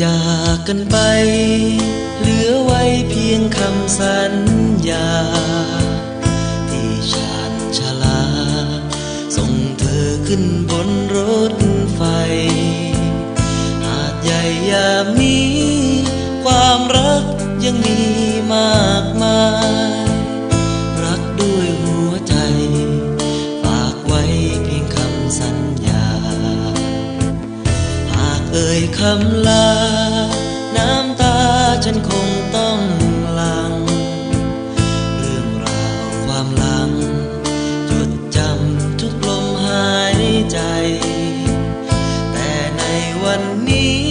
จากกันไปเหลือไว้เพียงคำสัญญาที่ชาญชาลาส่งเธอขึ้นบนรถไฟหาดใหญ่ยามนี้ความรักยังมีมากมายรักด้วยหัวใจฝากไว้เพียงคำสัญญาหากเอ่ยคำลาน้ำตาฉันคงต้องหลั่งเรื่องราวความหลังจดจำทุกลมหายใจแต่ในวันนี้